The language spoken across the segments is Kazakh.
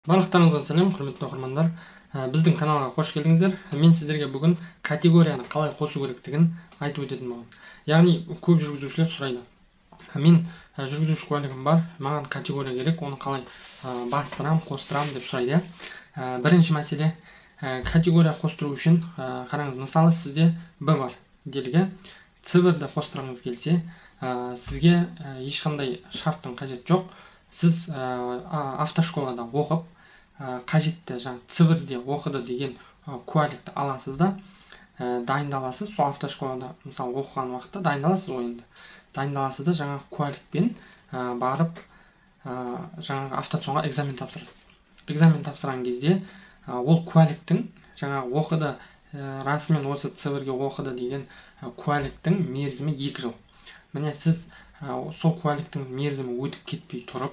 Барлықтарыңызға сәлем, құрметті оқырмандар. Біздің каналға қош келдіңіздер. Мен сіздерге бүгін категорияны қалай қосу керектігін айтып өтетін боламын. Яғни көп жүргізушілер сұрайды. Мен жүргізуші куәлігім бар, маған категория керек, оны қалай бастырам, қостырам деп сұрайды. Бірінші мәселе, категория қостыру үшін қараңыз, мысалы сізде Б бар делігі, С1-ді қостырғыңыз келсе, сізге ешқандай шарттың қажет жоқ. Сіз автошколада оқып, қажетті С1-де оқыды деген куәлікті аласыз да, дайындаласыз. Сол автошколада мысалы оқыған уақытта дайындаласыз ойында. Дайындаласыз да жаңа куәлікпен барып жаңағы автоцонға экзамен тапсырасыз. Экзамен тапсырған кезде ол куәліктің жаңа оқыды, расымен осы С1-ге оқыды деген куәліктің мерзімі 2 жыл. Міне сіз сол куәліктің мерзімі өтіп кетпей тұрып,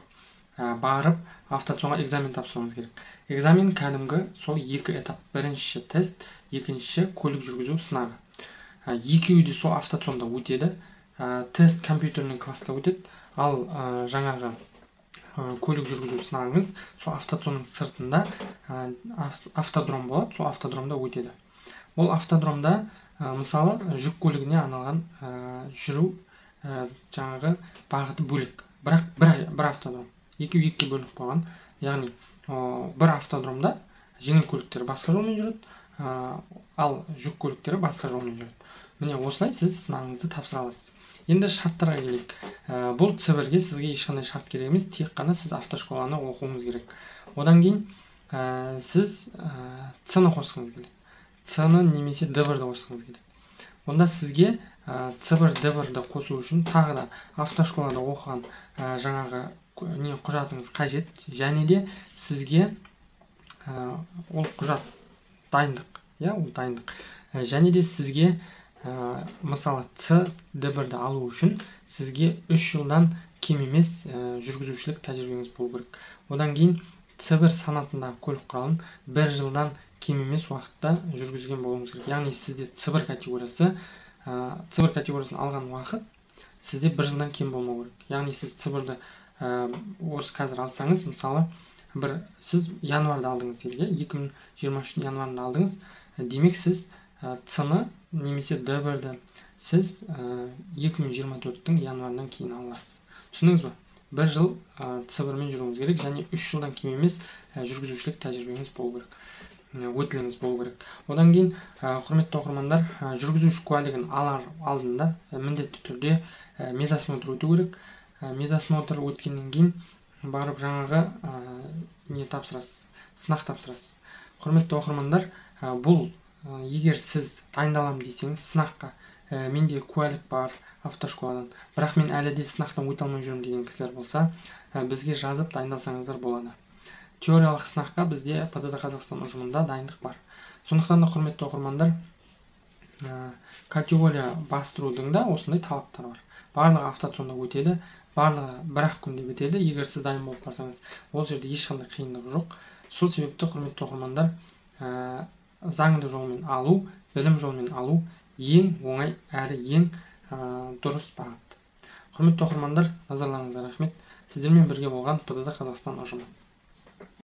барып автоцонға экзамен тапсыруыңыз керек. Экзамен кәдімгі сол 2 этап. Бірінші тест, екінші көлік жүргізу сынағы. Екеуі де сол автоцонда өтеді. Тест компьютерный класста өтеді, ал жаңағы көлік жүргізу сынағыңыз сол автоцонның сыртында автодром болады, сол автодромда өтеді. Ол автодромда мысалы жүк көлігіне арналған жүру жаңағы бағыты бөлек, бірақ бір автодром. Екеуі екіге бөлініп қойған. Яғни бір автодромда жеңіл көліктері басқа жолмен жүреді, ал жүк көліктері басқа жолмен жүреді. Міне осылай сіз сынағыңызды тапсыра аласыз. Енді шарттарға келейік. Бұл С1-ге сізге ешқандай шарт керек емес, тек қана сіз автошколаны оқуыңыз керек. Одан кейін сіз С-ны қосқыңыз келеді. С-ны немесе Д1-ді қосқыңыз келеді. Онда сізге С1, Д1-ді қосу үшін тағы да автошколада оқыған жаңағы құжатыңыз қажет, және де сізге ол құжат дайындық, ол дайындық. Және де сізге мысалы С, Д1-ді алу үшін сізге 3 жылдан кем емес жүргізушілік тәжірибеңіз болу керек. Одан кейін С1 санатындағы көлік құралын 1 жылдан кем емес уақытта жүргізген болуыңыз керек. Яғни сізде С1 категориясын алған уақыт сізде 1 жылдан кем болмау керек. Яғни сіз С1-ді осы қазір алсаңыз, мысалы сіз январда алдыңыз делге, 2023 январында алдыңыз, демек сіз С-ны немесе Д1-ді сіз 2024-тің январынан кейін аласыз. Түсініңіз ба? 1 жыл С1-мен жүруіңіз керек, және 3 жылдан кем емес жүргізушілік тәжірибеңіз болу керек, өтіліңіз болу керек. Одан кейін, құрметті оқырмандар, жүргізуші куәлігін алар алдында міндетті түрде медосмотр өту керек. Медосмотр өткеннен кейін барып жаңағы не тапсырасыз, сынақ тапсырасыз. Құрметті оқырмандар, бұл егер сіз дайындалам десеңіз сынаққа, менде куәлік бар автошколадан, бірақ мен әлі де сынақтан өте алмай жүрмін деген кісілер болса, бізге жазып дайындалсаңыздар болады. Теориялық сынаққа бізде ПТТ Қазақстан ұжымында дайындық бар. Сондықтан да, құрметті оқырмандар, категория бастырудың да осындай талаптары бар. Барлығы автоцонда өтеді, барлығы бір-ақ күнде бітеді. Егер сіз дайын болып барсаңыз, ол жерде ешқандай қиындық жоқ. Сол себепті, құрметті оқырмандар, заңды жолмен алу, білім жолмен алу ең оңай әрі ең дұрыс бағыт. Құрметті оқырмандар, назарларыңызға рахмет. Сіздермен бірге болған ПТТ Қазақстан ұжымы.